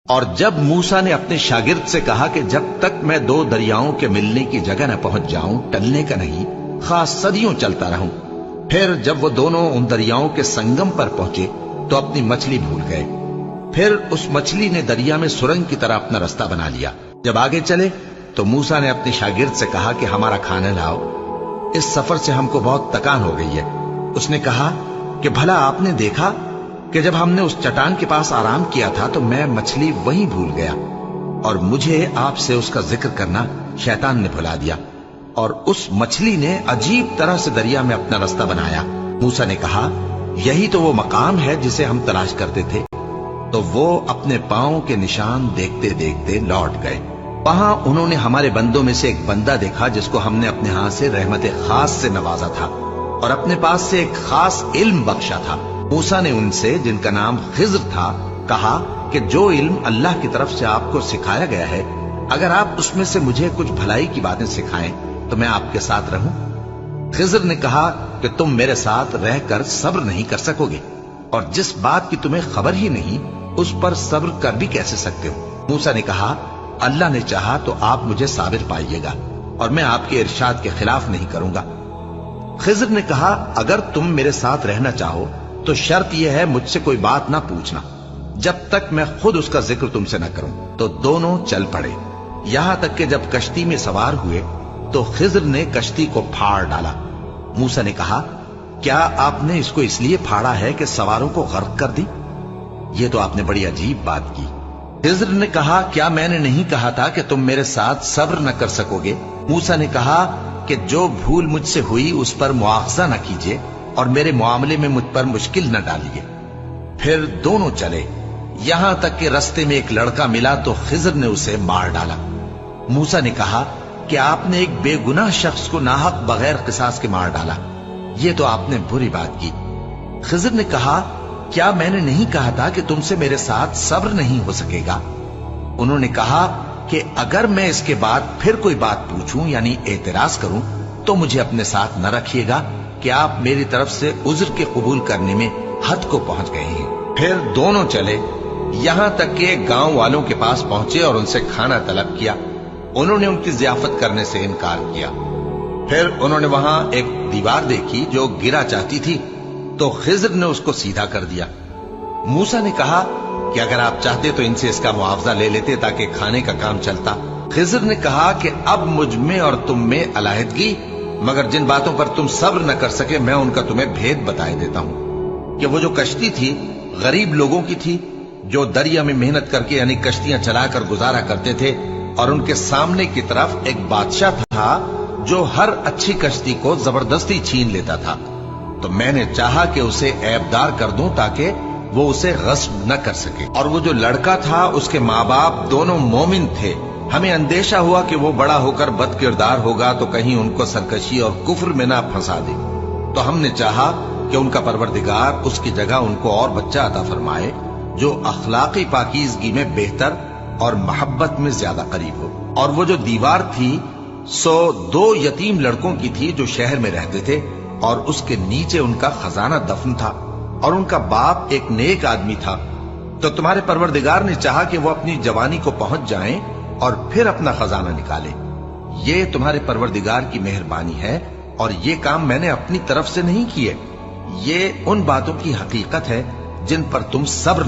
اور جب موسیٰ نے اپنے شاگرد سے کہا کہ جب تک میں دو دریاؤں کے ملنے کی جگہ نہ پہنچ جاؤں ٹلنے کا نہیں، خاص صدیوں چلتا رہوں۔ پھر جب وہ دونوں ان دریاؤں کے سنگم پر پہنچے تو اپنی مچھلی بھول گئے۔ پھر اس مچھلی نے دریا میں سرنگ کی طرح اپنا رستہ بنا لیا۔ جب آگے چلے تو موسیٰ نے اپنے شاگرد سے کہا کہ ہمارا کھانا لاؤ، اس سفر سے ہم کو بہت تکان ہو گئی ہے۔ اس نے کہا کہ بھلا آپ نے دیکھا کہ جب ہم نے اس چٹان کے پاس آرام کیا تھا تو میں مچھلی وہیں بھول گیا، اور مجھے آپ سے اس کا ذکر کرنا شیطان نے بھلا دیا، اور اس مچھلی نے عجیب طرح سے دریا میں اپنا رستہ بنایا۔ موسیٰ نے کہا یہی تو وہ مقام ہے جسے ہم تلاش کرتے تھے۔ تو وہ اپنے پاؤں کے نشان دیکھتے دیکھتے لوٹ گئے۔ وہاں انہوں نے ہمارے بندوں میں سے ایک بندہ دیکھا جس کو ہم نے اپنے ہاں سے رحمت خاص سے نوازا تھا اور اپنے پاس سے ایک خاص علم بخشا تھا۔ موسیٰ نے ان سے جن کا نام خضر تھا کہا کہ جو علم اللہ کی طرف سے آپ کو سکھایا گیا ہے، اگر آپ اس میں سے مجھے کچھ بھلائی کی باتیں سکھائیں تو میں آپ کے ساتھ رہوں۔ خضر نے کہا کہ تم میرے ساتھ رہ کر صبر نہیں کر سکو گے، اور جس بات کی تمہیں خبر ہی نہیں اس پر صبر کر بھی کیسے سکتے ہو؟ موسیٰ نے کہا اللہ نے چاہا تو آپ مجھے صابر پائیے گا، اور میں آپ کے ارشاد کے خلاف نہیں کروں گا۔ خضر نے کہا اگر تم میرے ساتھ رہنا چاہو تو شرط یہ ہے مجھ سے کوئی بات نہ پوچھنا جب تک میں خود اس کا ذکر تم سے نہ کروں۔ تو دونوں چل پڑے، یہاں تک کہ جب کشتی میں سوار ہوئے تو خضر نے کشتی کو پھاڑ ڈالا۔ موسیٰ نے کہا کیا آپ نے اس کو اس لیے پھاڑا ہے کہ سواروں کو غرق کر دی؟ یہ تو آپ نے بڑی عجیب بات کی۔ خضر نے کہا کیا میں نے نہیں کہا تھا کہ تم میرے ساتھ صبر نہ کر سکو گے؟ موسیٰ نے کہا کہ جو بھول مجھ سے ہوئی اس پر مواخذہ نہ کیجیے اور میرے معاملے میں مجھ پر مشکل نہ ڈالیے۔ پھر دونوں چلے، یہاں تک کہ رستے میں ایک لڑکا ملا تو خضر نے اسے مار ڈالا۔ موسیٰ نے کہا کہ آپ نے ایک بے گناہ شخص کو ناحق بغیر قصاص کے مار ڈالا، یہ تو آپ نے بری بات کی۔ خضر نے کہا کیا میں نے نہیں کہا تھا کہ تم سے میرے ساتھ صبر نہیں ہو سکے گا؟ انہوں نے کہا کہ اگر میں اس کے بعد پھر کوئی بات پوچھوں یعنی اعتراض کروں تو مجھے اپنے ساتھ نہ رکھیے گا کہ آپ میری طرف سے عذر کے قبول کرنے میں حد کو پہنچ گئے ہیں۔ پھر دونوں چلے، یہاں تک کہ گاؤں والوں کے پاس پہنچے اور ان سے کھانا طلب کیا۔ انہوں نے ان کی ضیافت کرنے سے انکار کیا۔ پھر انہوں نے وہاں ایک دیوار دیکھی جو گرا چاہتی تھی تو خضر نے اس کو سیدھا کر دیا۔ موسیٰ نے کہا کہ اگر آپ چاہتے تو ان سے اس کا معاوضہ لے لیتے تاکہ کھانے کا کام چلتا۔ خضر نے کہا کہ اب مجھ میں اور تم میں علیحدگی، مگر جن باتوں پر تم صبر نہ کر سکے میں ان کا تمہیں بھید بتائے دیتا ہوں کہ وہ جو کشتی تھی غریب لوگوں کی تھی جو دریا میں محنت کر کے یعنی کشتیاں چلا کر گزارا کرتے تھے، اور ان کے سامنے کی طرف ایک بادشاہ تھا جو ہر اچھی کشتی کو زبردستی چھین لیتا تھا۔ تو میں نے چاہا کہ اسے عیبدار کر دوں تاکہ وہ اسے غصب نہ کر سکے۔ اور وہ جو لڑکا تھا اس کے ماں باپ دونوں مومن تھے۔ ہمیں اندیشہ ہوا کہ وہ بڑا ہو کر بد کردار ہوگا تو کہیں ان کو سرکشی اور کفر میں نہ پھنسا دے، تو ہم نے چاہا کہ ان کا پروردگار اس کی جگہ ان کو اور بچہ عطا فرمائے جو اخلاقی پاکیزگی میں بہتر اور محبت میں زیادہ قریب ہو۔ اور وہ جو دیوار تھی سو 2 یتیم لڑکوں کی تھی جو شہر میں رہتے تھے، اور اس کے نیچے ان کا خزانہ دفن تھا، اور ان کا باپ ایک نیک آدمی تھا۔ تو تمہارے پروردگار نے چاہا کہ وہ اپنی جوانی کو پہنچ جائیں اور پھر اپنا خزانہ نکالے۔ یہ تمہارے پروردگار کی مہربانی ہے، اور یہ کام میں نے اپنی طرف سے نہیں کیے۔ یہ ان باتوں کی حقیقت ہے جن پر تم صبر